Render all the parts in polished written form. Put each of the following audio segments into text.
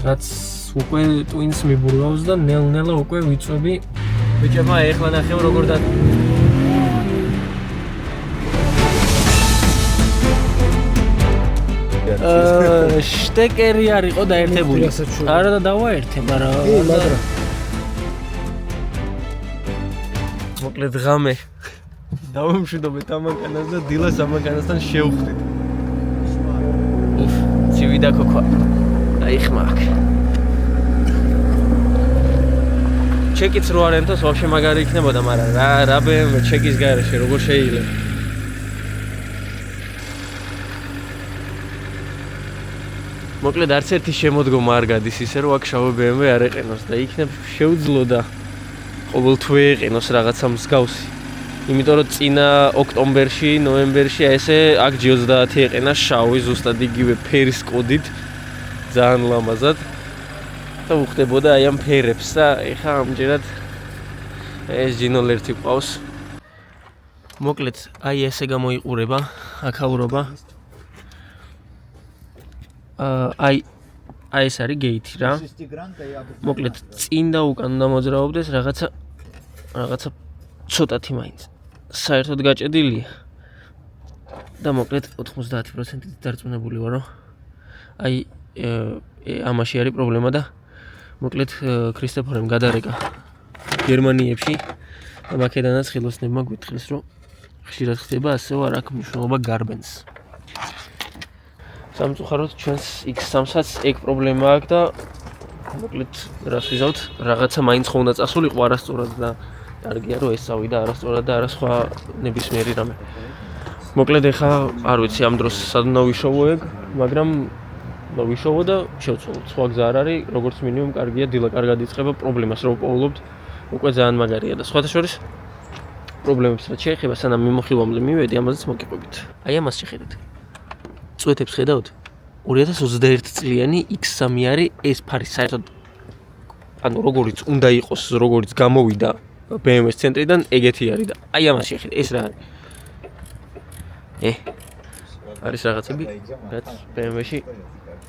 რაც უკვე twins მიბურავს და ნელ-ნელა უკვე ვიწვევი. ბიჭებმა ეხლა ნახევ როგორ და შტეკერი არისო დაერთებული. არა და დავაერთე, მაგრამ მოკლედ ღამე დავამშვიდობეთ ამანკანას და დილას ამანკანასთან შევხვდით. ცივი და ქოქვა. აიხმაკ. ჩეკიც რო არენთოს ვაფშე მაგარი იქნებოდა, მაგრამ რა BMW ჩეკის გარეშე როგორ შეიძლება? მოკლედ არც ერთი შემოდგომა არ გადის ისე რომ აქ შავი BMW არ ეყენოს და იქნებ შეუძლოდა ყოველთვე ეყენოს რაღაცა მსგავსი. იმიტომ რომ წინა ოქტომბერში, ნოემბერში ესე აქ G30 ეყენა შავი ზუსტად იგივე ფერის კოდით ძალიან ლამაზად და უხდებოდა აი ამ ფერებს და ეხა ამჯერად ეს G01 ყავს. მოკლედ აი ესე გამოიყურება აქაურობა. აი ეს არის გეითი რა. მოკლედ წინ და უკან უნდა მოძრაობდეს რაღაცა ცოტათი მაინც. საერთოდ გაჭედილია. და მოკლედ 90%-ით დარწმუნებული ვარ, რომ აი ამაში არის პრობლემა და მოკლედ ქრისტეფორემ გადარეკა გერმანიებში და მაკედონიას ხელოსნებმა გვითხრეს, რომ ხშირად ხდება ასევე არ აქვს მნიშვნელობა გარბენს. სამწუხაროდ ჩვენს X3-საც ეგ პრობლემა აქვს და მოკლედ რას ვიზავთ, რაღაცა მაინც ხო უნდა წასულიყო არასწორად და კარგია რომ ეს წავიდა არასწორად და არა სხვა ნებისმიერი რამე. მოკლედ ეხა არ ვიცი ამ დროს სად უნდა ვიშოვო ეგ, მაგრამ ვიშოვო და შევცვალოთ. სხვა გზა არ არის, როგორც მინიმუმ კარგია დილა კარგად იწყება პრობლემას რო პოულობთ, უკვე ძალიან მაგარია და სხვათა შორის პრობლემებს რაც შეეხება სანამ მიმოხილვამდე მივედი, ამაზეც მოგიყვებით. აი ამას შეხედეთ. წვეთებს ხედავთ? 2021 წლიანი X3 არის ეს ფარი საერთოდ ანუ როგორიც უნდა იყოს, როგორიც გამოვიდა BMW-ს ცენტრიდან, ეგეთი არის და აი ამას შეხედეთ, ეს რა არის? არის რაღაცები, რაც BMW-ში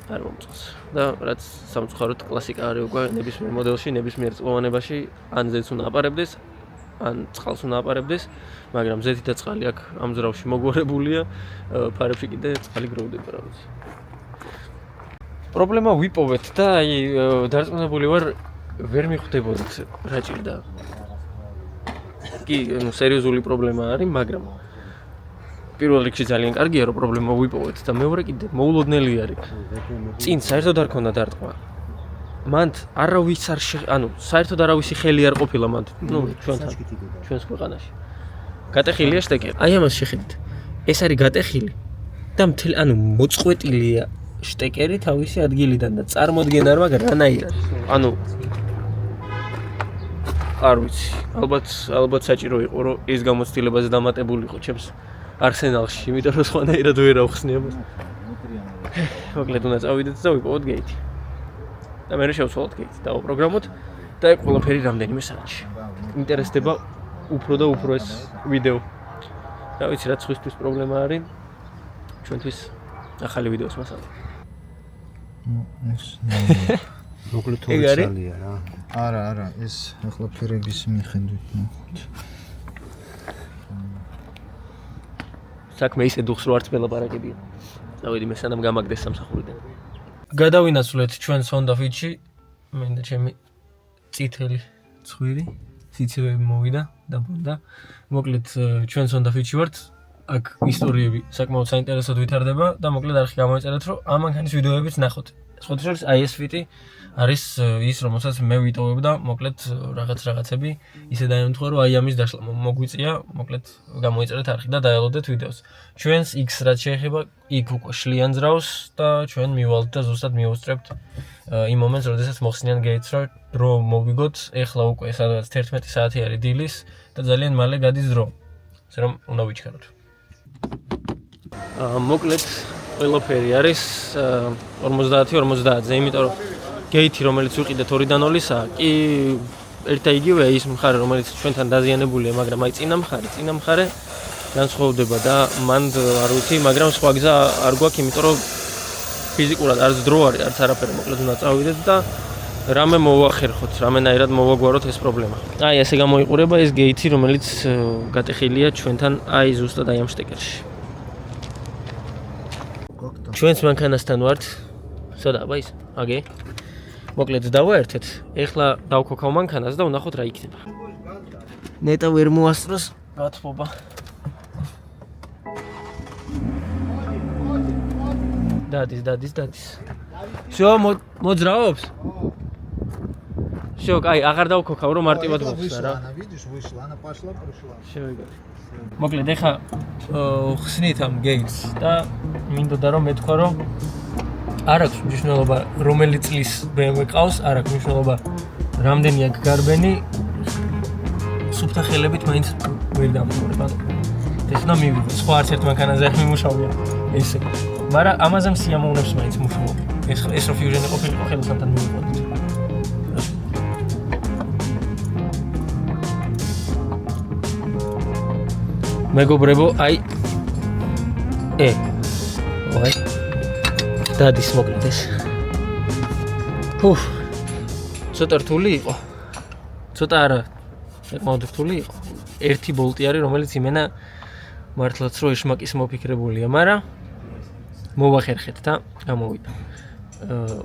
არ მომწონს. და რაც სამწუხაროდ კლასიკა არის უკვე ნებისმიერ მოდელში, ნებისმიერ წლოვანებაში, ან ზეთს უნდა აპარებდეს, ან წყალს უნდა აპარებდეს, მაგრამ ზეთი და წყალი აქ ამ ძრავში მოგვარებულია, ფარებში კიდე წყალი გროვდება რა ვიცი. პრობლემა ვიპოვეთ და აი დარწმუნებული ვარ ვერ მიხვდებოდით რა ჭირდა. კი, სერიოზული პრობლემა არის, მაგრამ პირველ რიგში ძალიან კარგია რომ პრობლემა ვიპოვეთ და მეორე კიდე მოულოდნელი არის. წინ საერთოდ არ ქონდა დარტყმა. მანდ არავის არ ანუ საერთოდ არავისი ხელი არ ყოფილა მანდ, ჩვენს ქვეყანაში. გატეხილია შტეკერი. აი ამას შეხედეთ. ეს არის გატეხილი და მთელი ანუ მოწყვეტილია შტეკერი თავისი ადგილიდან და წარმოდგენა რა რანაირად. ანუ არ ვიცი, ალბათ საჭირო იყო რომ ეს გამოცდილებაზე დამატებულიყო ჩემს არსენალში, იმიტომ რომ სხვანაირად ვერ ავხსნი ამას. მოკლედ უნდა წავიდეთ და ვიპოვოთ გეითი. და მე შევცვალოთ გეითი, დავაპროგრამოთ და ეგ ყველაფერი რამდენიმე საათში. ინტერესდება უფრო და უფრო ეს ვიდეო. რა ვიცი, რაც სხვისთვის პრობლემა არის, ჩვენთვის ახალი ვიდეოს მასალა. ეს მოკლედ თორცალია რა. არა, ეს ახლა ფერების მიხედვით ნახოთ. საქმე ისე დუხს რო არც მელაპარაკებია. დავიდი მე სანამ გამაგდეს სამსახურიდან. გადავინაცვლეთ ჩვენს Honda Fit-ში, მე და ჩემი წითელი ცხვირი, სიცივეები მოვიდა და ბონდა. მოკლედ ჩვენს Honda Fit-ში ვართ. აქ ისტორიები საკმაოდ საინტერესოდ ვითარდება და მოკლედ არხი გამოიწერეთ, რომ ამ მანქანის ვიდეოებიც ნახოთ. სხვათა შორის აი ეს Fit-ი არის ის, რომელსაც მე ვიტოვებ და მოკლედ რაღაცები ისე დაემთხვა, რომ აი ამის დაშლა მოგვიწია, მოკლედ გამოიწერეთ არხი და დაელოდეთ ვიდეოს. ჩვენს X რაც შეეხება, იქ უკვე შლიან ძრავს და ჩვენ მივალთ და ზუსტად მივუსწრებთ იმ მომენტს, როდესაც მოხსნიან გეითს, რომ მოვიგოთ, ეხლა უკვე სადღაც 11 საათი არის დილის და ძალიან მალე გადის დრო. ასე რომ უნდა ვიჩქაროთ. მოკლედ ყველაფერი არის 50-50-ზე, იმიტომ რომ გეითი რომელიც ვიყიდეთ 2-0-ისა, კი ერთ და იგივეა ის მხარე, რომელიც ჩვენთან დაზიანებულია, მაგრამ აი წინა მხარე განსხვავდება და მანდ არ ვიცი, მაგრამ სხვა გზა არ გვაქვს, იმიტომ რომ ფიზიკურად არც დრო არის, არც არაფერი, მოკლედ უნდა წავიდეთ და რამე მოვახერხოთ, რამენაირად მოვაგვაროთ ეს პრობლემა. აი, ესე გამოიყურება ეს გეითი, რომელიც გატეხილია ჩვენთან აი ზუსტად აი ამ შტეკერში. ჩვენს მანქანასთან ვართ. სოდა, აბა ის, აგე. მოკლედ დავაერთეთ. ეხლა დავქოქავ მანქანას და ვნახოთ რა იქნება. ნეტა ვერ მოასწროს, გათბობა. დადის. всё, მოძრაობს? всё, აი, აღარ დავქოქავ, რომ მარტივად მოხსნა რა. Она, видишь, вышла, она пошла, пришла. შევიგე. მოკლედ ეხა ხსნით ამ გეიტს და მინდოდა რომ მეთქვა რომ არ აქვს მნიშვნელობა რომელი წლის BMW ყავს, არ აქვს მნიშვნელობა რამდენი აქვს გარბენი, სუფთა ხელებით მაინც ვერ დამთავრებ. ანუ ეს უნდა მივიღო, სხვა არც ერთ მანქანაზე არ მიმუშავია ესე. მაგრამ ამაზე სიამოვნებს მაინც მუშაობა. ეს რო ფიუჟენი ყოფილიყო ხელოსანთან მივიყვანოთ. მეგობრებო, აი ой. დადის მოკლედ ეს. ცოტა რთული იყო. ცოტა არა, საკმაოდ რთული იყო. ერთი ბოლტი არის, რომელიც იმენა მართლაც რო ეშმაკის მოფიქრებულია, მაგრამ მოვახერხეთ და გამოვიდა.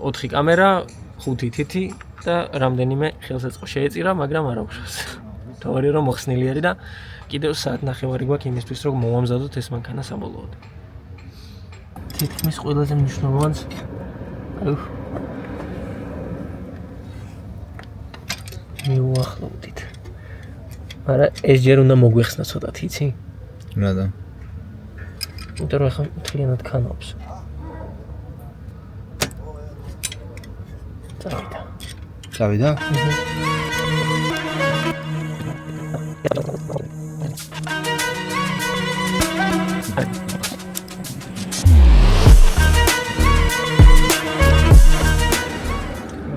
4 კამერა, 5 თითი და რამდენიმე ხელსაწყო შეეწირა, მაგრამ არ აუშავს. თავარი რომ მოხსნილი არის და კიდევ საათნახევარი გვაქვს იმისთვის, რომ მოვამზადოთ ეს მანქანა საბოლოოდ. თითქმის ყველაზე მნიშვნელოვანს მივუახლოვდით. მაგრამ ეს ჯერ უნდა მოგვეხსნა ცოტათ, იცი? რატომ? იმიტომ რომ ახლა მთლიანად ქანობს. წავიდა?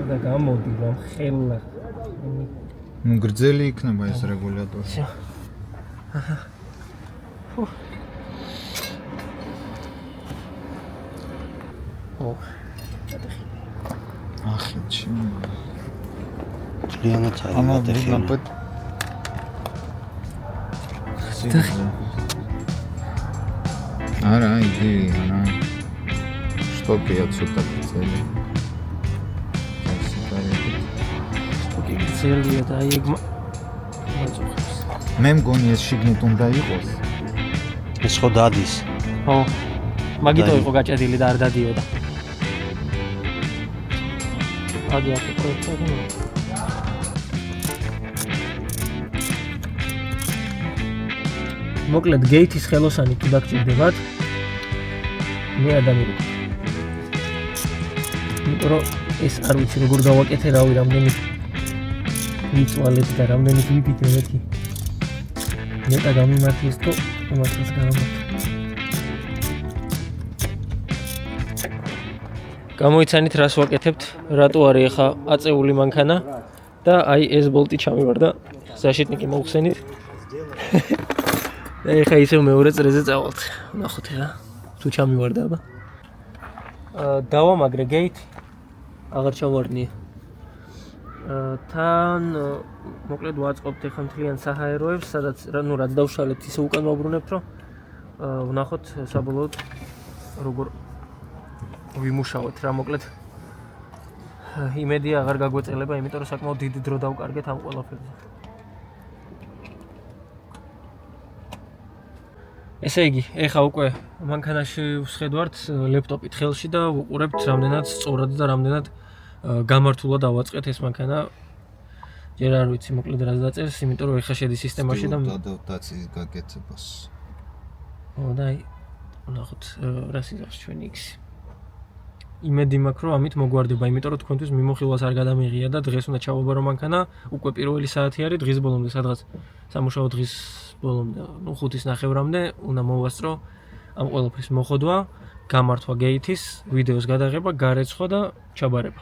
და გამოდი რომ ხელა. ნუ გრძელი იქნება ეს რეგულატორი. ახიჩი. ძალიან წაიღო. არა, იგი არა. სტოკია ცოტა გრძელი. ზელია და აი ეგ მე მგონი ეს შიგნით უნდა იყოს. ეს ხო დადის. ხო. მაგითო იყო გაჭედილი და არ დადიოდა. ადი აქ პროექტი. მოკლედ გეითის ხელოსანი თუ დაგჭირდებათ, მე არ დამირეკე. იმიტომ რომ ეს არ ვიცი როგორ გავაკეთე, რავი, რამდენი ვიწვალეთ და რამდენი ვიფიქრე მეთი. ნეტა გამიმართეს თუ უმართეს გამომართ. გამოიცანით რას ვაკეთებთ, რატო არის ახლა აწეული მანქანა და აი ეს ბოლტი ჩამივარდა, ზაშიტნიკი მოვხსენით. და ახლა ისევ მეორე წრეზე წავალთ. ნახოთ რა, თუ ჩამივარდა აბა. დავამაგრე გეითი, აღარ ჩავარდნია. თან მოკლედ ვაწყობთ ახლა მთლიან საჰაეროებს, სადაც ნუ რაც დავშალეთ ისე უკან ვაბრუნებთ, რომ ვნახოთ საბოლოოდ როგორ ვიმუშავოთ რა. მოკლედ იმედი აღარ გაგვეწელება, იმიტომ რომ საკმაოდ დიდი დრო დავკარგეთ ამ ყველაფერზე. ესე იგი, ეხა უკვე მანქანაში ვსხედვართ ლეპტოპით ხელში და ვუყურებთ რამდენად სწორად და რამდენად გამართულად ავაწყეთ ეს მანქანა. ჯერ არ ვიცი მოკლედ რას დაწერს, იმიტომ რომ ეხა შედის სისტემაში და დაცის გაკეთებას. და აი ვნახოთ რას იღებს ჩვენი X-ი. იმედი მაქვს რომ ამით მოგვარდება, იმიტომ რომ თქვენთვის მიმოხილვას არ გადამიღია და დღეს უნდა ჩავაბარო მანქანა, უკვე პირველი საათი არის დღის ბოლომდე, სადღაც სამუშაო დღის ბოლომდე, ნუ 5:30-მდე უნდა მოვასწრო ამ ყველაფრის მოხოდვა, გამართვა გეითის, ვიდეოს გადაღება, გარეცხვა და ჩაბარება.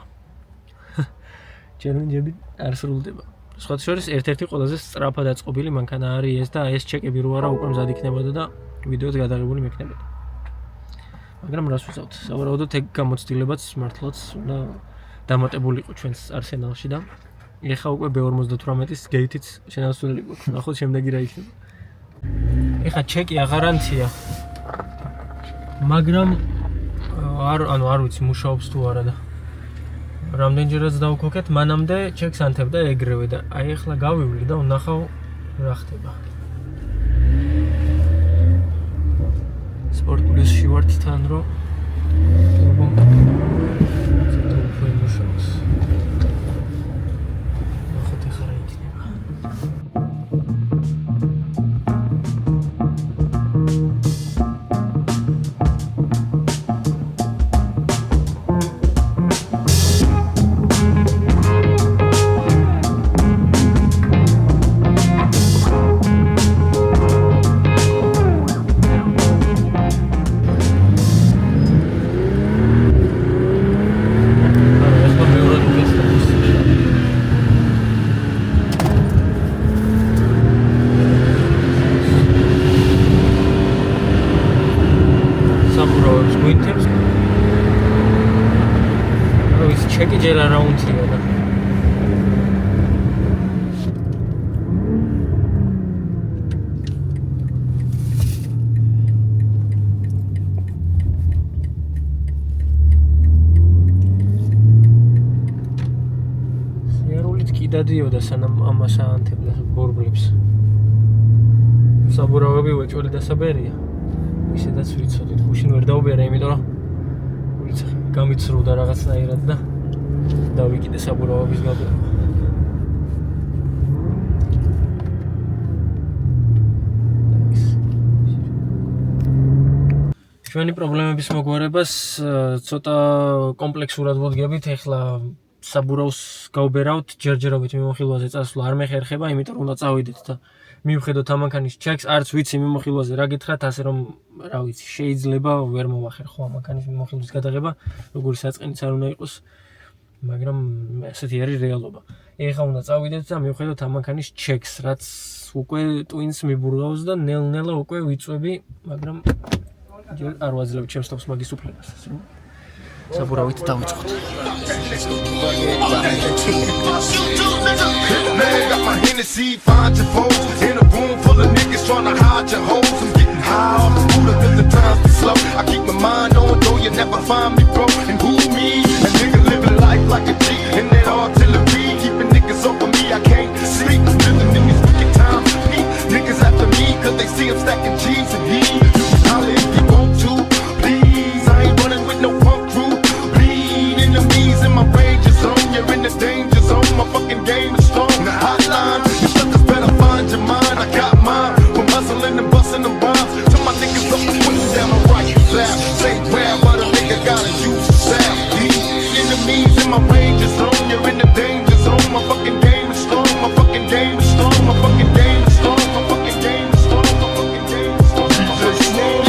ჩელენჯები არ სრულდება. სხვათა შორის ერთ-ერთი ყველაზე სწრაფად აწყობილი მანქანა არის ეს და ეს ჩეკები რო არა უკვე მზად იქნებოდა და ვიდეოც გადაღებული მექნებოდა. მაგრამ რას ვუწევთ? სავარაუდოდ ეგ გამოცდილებაც მართლაც უნდა დამატებულიყო ჩვენს არსენალში და ეხა უკვე B58-ის გეითიც შენაცვლელი გვაქვს. ნახოთ შემდეგი რა იქნება. ეხა ჩეკი აღარანთია. მაგრამ არ ვიცი მუშაობს თუ არა და რამდენჯერაც დავქოქეთ, მანამდე ჩეკს ანთებდა ეგრევე და აი ეხლა გავივლი და ვნახავ რა ხდება. Sport Plus-ში ვართ თან რომ ჩეკი ჯერ არ აუნთია და სიარულით კი დადიოდა სანამ ამას აანთებდა ბორბლებს საბურავები უეჭველი დასაბერია ისედაც ვიცოდით გუშინ ვერ დაუბერა იმიტომ რომ გამიცრუდა რაღაცნაირად და დავიკიდე საბურავების გაბერვა. ჩვენი პრობლემების მოგვარებას ცოტა კომპლექსურად ვუდგებით, ეხლა საბურავს გავბერავთ, ჯერჯერობით მიმოხილვაზე წასვლა არ მეხერხება, იმიტომ რომ უნდა წავიდეთ და მივხედოთ ამანქანის ჩეკს, არც ვიცი მიმოხილვაზე რა გითხრათ, ასე რომ რა ვიცი, შეიძლება ვერ მოვახერხო ამანქანის მიმოხილვის გადაღება, როგორი საწყინიც არ უნდა იყოს. მაგრამ ესეთი არის რეალობა. ეხლა უნდა წავიდეთ და მივხედოთ ამანქანის ჩეკს, რაც უკვე ტვინს მიბურღავს და ნელ-ნელა უკვე ვიწვევი, მაგრამ ჯერ არ ვაძლევ ჩემს თავს მაგის უფლებას, ასე რომ საბურავით დავიწყოთ. Like a G in that artillery, keeping niggas over me, I can't sleep. Living in these wicked times, niggas after me, cause they see I'm stacking G's and he. Holla if you want to, please. I ain't running with no punk crew. Bleed enemies in my range zone, you're in the danger zone. My fucking game is strong. The hotline, you suckers better find your mind. I got mine, from hustling and busting them rhymes. Till my niggas up, put them down my right slap. Say where, but a nigga gotta use the sound. Enemies in my range zone, you're in the danger zone. My fucking game is strong, my fucking game is strong, my fucking game is strong, my fucking game is strong, my fucking game is strong.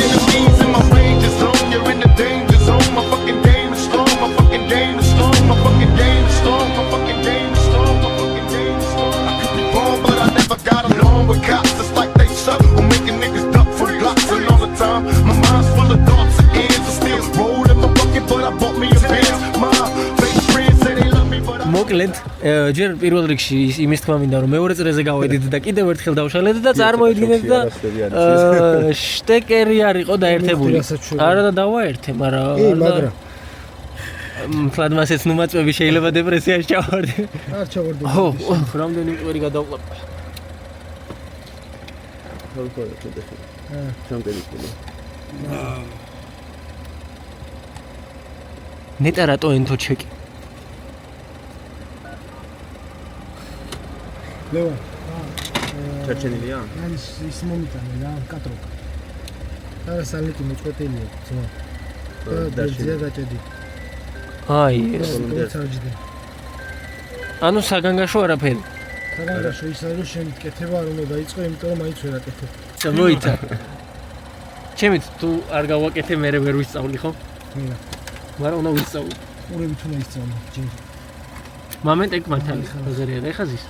Enemies in my range zone, you're in the danger zone. My fucking game is strong, my fucking game is strong, my fucking game is strong, my fucking game is strong, my fucking game is strong. I could be wrong, but I never got along with cops. It's like they suck on making niggas duck for blocks and all the time. My mind's full of thoughts and ends. I still roll in my bucket, but I bought me a Benz. მოკლედ, ჯერ პირველ რიგში იმის თქმა მინდა რომ მეორე წრეზე გავედით და კიდევ ერთხელ დავშალეთ და წარმოიდგინეთ და შტეკერი არისო დაერთებული. არა და დავაერთე, მაგრამ ფლადმასეც ნუმაწვევი შეიძლება დეპრესიაში ჩავარდე. არ ჩავარდე. ხო, რამდენი მკვერი გადავყლაპ. ნეტა რატო ენთო ჩეკი? ლევა. ჩერჩენილია? ის მომიტანე რა, კატროკა. არა სალიკი მოწყვეტილია, ძმა. და ძია გაჭედი. აი, ჩარჯდი. ანუ საგანგაშო არაფერი. საგანგაშო ის არის რომ შენ კეთება არ უნდა დაიწყო, იმიტომ რომ მაინც ვერ აკეთებ. მოიცა. ჩემით თუ არ გავაკეთე, მე ვერ ვისწავლი ხო? მინდა. მაგრამ უნდა ვისწავლო. ყურებით უნდა ისწავლო, ჯერ. მომენტ ეგ მართალი ხაზერია და ეხაზის.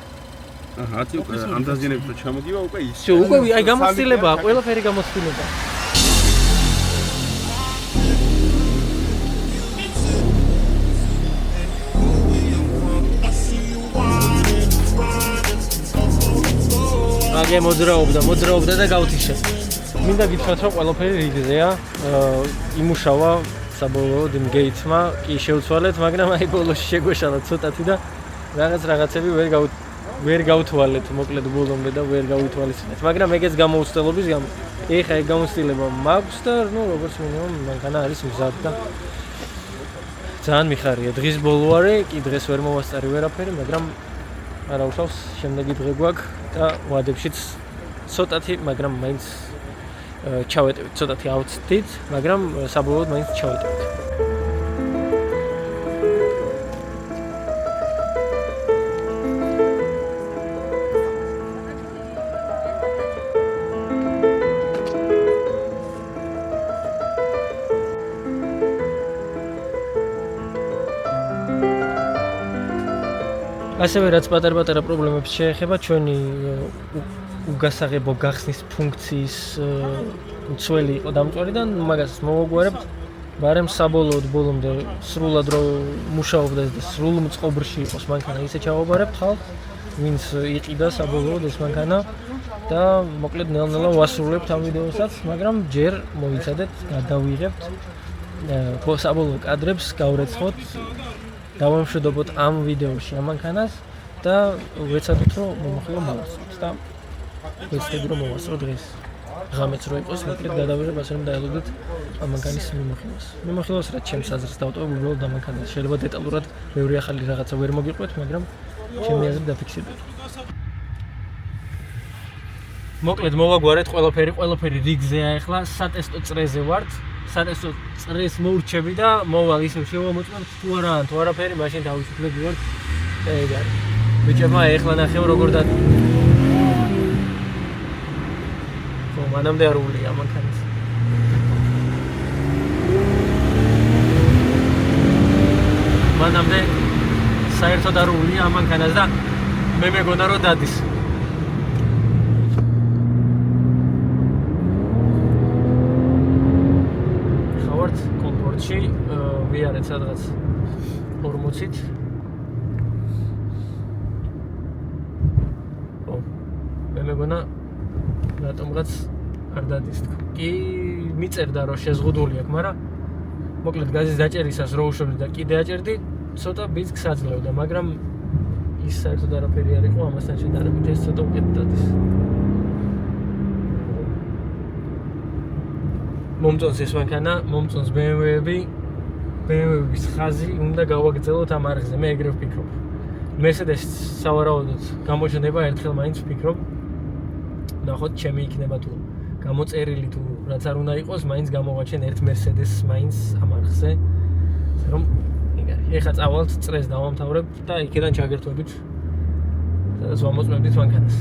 აჰა, აცი უკვე ამ დაზიანებით რომ ჩამოგივა უკვე ის. შო, უკვე აი გამოცდილებაა, ყველაფერი გამოცდილებაა. ხე მოძრაობდა და გავთიშე. მინდა გითხრათ რომ ყველაფერი რიგზეა. იმუშავა საბოლოოდ იმ გეითმა კი შეუცვალეთ, მაგრამ აი ბოლოს შეგვეშალა ცოტათი და რაღაცები ვერ გავთვალეთ მოკლედ ბოლომდე და ვერ გავითვალისწინეთ. მაგრამ ეგეც გამოუცდელობის გამო. ეხა ეგ გამოცდილება მაქვს და როგორც მინიმუმ მანქანა არის მზად და ძალიან მიხარია. დღის ბოლო არის, კი დღეს ვერ მოვასწარი ვერაფერი, მაგრამ არა უშავს, შემდეგი დღე გვაქვს და ვადებშიც ცოტათი, მაგრამ მაინც ჩავეტევით, ცოტათი ავწდით, მაგრამ საბოლოოდ მაინც ჩავეტევით. ასევე რაც პატარ-პატარა პრობლემებს შეეხება ჩვენი უგასაღებო გახსნის ფუნქციის მცველი იყო დამწვარი და მაგას მოვაგვარებთ, მაგრამ საბოლოოდ ბოლომდე სრულად რო მუშაობდეს და სრულ მწყობრში იყოს მანქანა, ისე ჩავაბარებთ ხალხს, ვინც იყიდა საბოლოოდ ეს მანქანა და მოკლედ ნელ-ნელა ვასრულებთ ამ ვიდეოსაც, მაგრამ ჯერ მოიცადეთ, გადავიღებთ საბოლოო კადრებს, გავრეცხოთ, დავამშვიდობოთ ამ ვიდეოში ამ მანქანას და ვეცადოთ რომ მომხილო მოვასწროთ და ვეცდები რომ მოვასწრო დღეს. ღამეც რო იყოს, მოკლედ გადავიღებ, ასე რომ დაელოდეთ ამ მანქანის მიმოხილვას. მიმოხილვას რაც ჩემს აზრს დავტოვებ უბრალოდ ამ მანქანას. შეიძლება დეტალურად ბევრი ახალი რაღაცა ვერ მოგიყვეთ, მაგრამ ჩემი აზრით დაფიქსირდეთ. მოკლედ მოვაგვარეთ ყველაფერი რიგზეა ახლა, სატესტო წრეზე ვართ. სატესტო წრეს მოურჩები და მოვალ ისევ შევამოწმებთ თუ არაფერი, მაშინ დავისუფლები ვარ. ეგ არის. ბიჭებმა ახლა ნახევ როგორ და მანამდე არ ულია მანქანის. მანამდე საერთოდ არ ულია მანქანას და მე მეგონა რომ დადის. ხავართ კომფორტში, ვიარეთ სადღაც 40-ით. მე მეგონა რატომღაც არ დადის თქო. კი მიწერდა რომ შეზღუდული აქვს, მაგრამ მოკლედ გაზის დაჭერისას რო უშვებდი და კიდე აჭერდი, ცოტა ბიზგს აძლევდა, მაგრამ ის საერთოდ არაფერი არ იყო, ამასთან შედარებით ეს ცოტა უკეთ დადის. მომწონს ეს მანქანა, მომწონს BMW-ების ხაზი, უნდა გავაგრძელოთ ამ არხზე, მე ეგრე ვფიქრობ. Mercedes სავარაუდოდ გამოჩნდება ერთხელ მაინც ვფიქრობ. ნახოთ ჩემი იქნება თუ გამოწერილი თუ რაც არ უნდა იყოს, მაინც გამოვაჩენ ერთ Mercedes მაინც ამ არხზე. რომ ეგ არის. ეხლა წავალთ წრეს დავამთავრებთ და იქიდან ჩაგერთვებით. სადაც ვამოწმებდით მანქანას.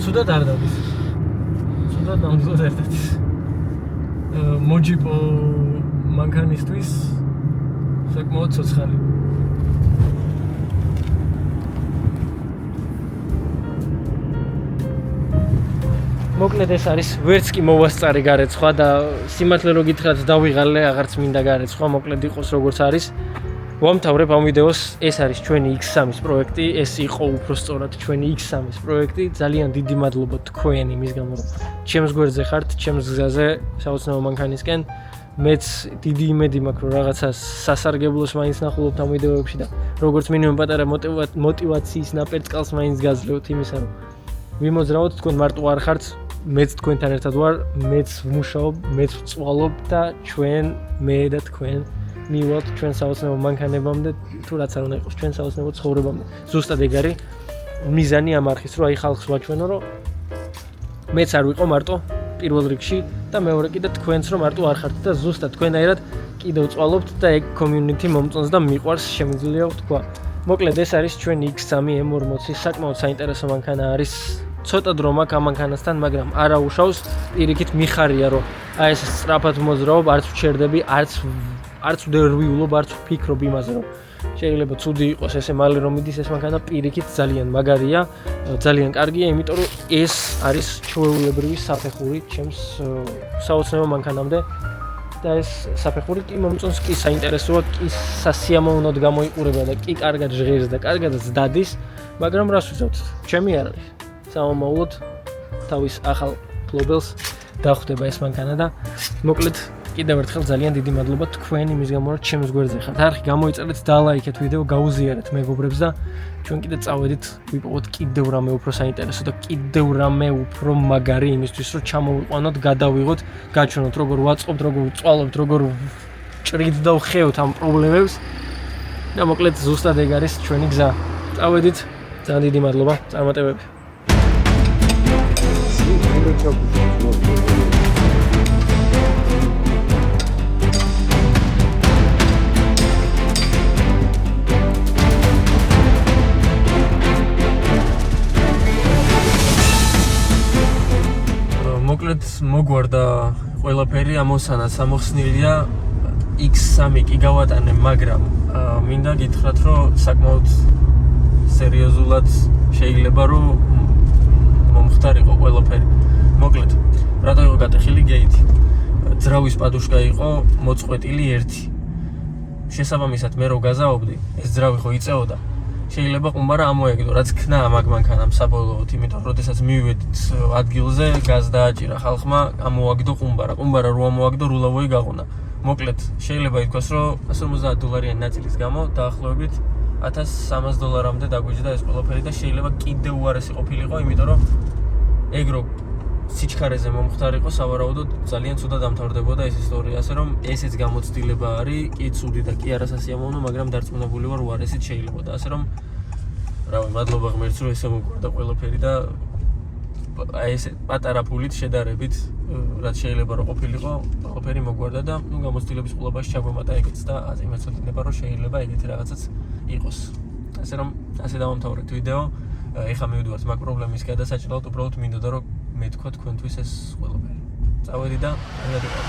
Sudad არ დადის. Sudad ნამდვილად არ დადის. მოჯიპო მანქანისთვის საკმაოდ ცოცხალი. მოკლედ ეს არის ვერც კი მოვასწარი გარეცხვა და სიმართლე რო გითხრათ დავიღალე, აღარც მინდა გარეცხვა, მოკლედ იყოს როგორც არის. ვამთავრებ ამ ვიდეოს, ეს არის ჩვენი X3-ის პროექტი, ეს იყო უბრალოდ ჩვენი X3-ის პროექტი. ძალიან დიდი მადლობა თქვენ იმის გამო, რომ ჩემს გვერდზე ხართ, ჩემს გზაზე საოცნებო მანქანისკენ. მეც დიდი იმედი მაქვს, რომ რაღაცა სასარგებლოს მაინც ნახულობთ ამ ვიდეოებში და როგორც მინიმუმ პატარა მოტივაციის ნაპერწკალს მაინც გაძლევთ იმისა, რომ ვიმოძრავოთ, თქვენ მარტო არ ხართ, მეც თქვენთან ერთად ვარ, მეც ვმუშაობ, მეც ვწვალობ და ჩვენ მე და თქვენ მივალთ ჩვენ საოცნებო მანქანებამდე, თუ რაც არ უნდა იყოს ჩვენ საოცნებო ცხოვრებამდე. ზუსტად ეგ არის მიზანი ამ არხის, რომ აი ხალხს ვაჩვენო, რომ მეც არ ვიყო მარტო პირველ რიგში და მეორე კიდე თქვენც რომ მარტო არ ხართ და ზუსტად თქვენაირად კიდევ წვალობთ და ეგ community მომწონს და მიყვარს, შემიძლია ვთქვა. მოკლედ ეს არის ჩვენი X3 M40, საკმაოდ საინტერესო მანქანა არის. ცოტა დრო მაქვს ამ მანქანასთან, მაგრამ არა უშავს, პირიქით მიხარია, რომ აი ეს სწრაფად მოძრაობ, არც ვჩერდები, არც ვერ ვიულობ, არც ვფიქრობ იმაზე, რომ შეიძლება ცუდი იყოს ესე მალე რომ მიდის ეს მანქანა, პირიქით ძალიან მაგარია, ძალიან კარგია, იმიტომ რომ ეს არის ჩვეულებრივი საფეხური ჩემს საოცნებო მანქანამდე და ეს საფეხური კი მომწონს, კი საინტერესოა, კი სასიამოვნოდ გამოიყურება და კი კარგად ჟღერს და კარგადაც დადის, მაგრამ რას ვიზავთ, ჩემი არ არის. სამომავლოდ თავის ახალ ფლობელს დახვდება ეს მანქანა და მოკლედ კიდევ ერთხელ ძალიან დიდი მადლობა თქვენ იმის გამო რომ ჩემს გვერდზე ხართ. არხი გამოიწერეთ, დალაიქეთ ვიდეო, გაუზიარეთ მეგობრებს და ჩვენ კიდე წავედით ვიპოვოთ კიდევ რამე უფრო საინტერესო და კიდევ რამე უფრო მაგარი იმისთვის რომ ჩამოვიყვანოთ, გადავიღოთ, გაჩვენოთ როგორ ვაწყობთ, როგორ ვწვალობთ, როგორ ჭრით და ვხევთ ამ პრობლემებს და მოკლედ ზუსტად ეგ არის ჩვენი გზა. წავედით, ძალიან დიდი მადლობა, წარმატებები. მოკლედ მოგვარდა ყველაფერი ამოსანაც ამოხსნილია X3 კი გავატანე, მაგრამ მინდა გითხრათ, რომ საკმაოდ სერიოზულად შეიძლება რომ მომხდარიყო ყველაფერი. მოკლედ, რატო იყო გატეხილი გეითი? ძრავის პადუშკა იყო მოწყვეტილი ერთი. შესაბამისად მე რო გაზაობდი, ეს ძრავი ხო იწეოდა. შეიძლება ყუმბარა ამოეგდო, რაც ქნა მაგ მანქანამ საბოლოოდ, იმიტომ რომ შესაძ მივედით ადგილზე, გაზ დააჭირა ხალხმა, ამოაგდო ყუმბარა. ყუმბარა რო ამოაგდო, რულავოი გაღუნა. მოკლედ, შეიძლება ითქვას, რომ $150 ნაწილის გამო დაახლოებით $1300-მდე დაგვიჯდა ეს ყველაფერი და შეიძლება კიდევ უარესი ყოფილიყო, იმიტომ რომ ეგ რო სიჩქარეზე მომხდარიყო, სავარაუდოდ ძალიან ცუდად დამთავრდებოდა ეს ისტორია, ასე რომ ესეც გამოცდილება არის, კი ცუდი და კი არასასიამოვნო, მაგრამ დარწმუნებული ვარ უარესიც შეიძლებოდა, ასე რომ რავი, მადლობა ღმერთს, რომ ესე მოგვარდა ყველაფერი და აი ეს პატარა ფულით შედარებით, რაც შეიძლება რომ ყოფილიყო, ყველაფერი მოგვარდა და ნუ გამოცდილების ყოლობაში ჩაგვემატა ეგეც და აზრი მეცოდინება, რომ შეიძლება ეგეთი რაღაცაც იყოს. ასე რომ ასე დავამთავრეთ ვიდეო. ეხლა მივიდივართ მაგ პრობლემის გადასაჭრელად, უბრალოდ მინდოდა რომ მეთქვა თქვენთვის ეს ყველაფერი. წავედი და გადავიყავ.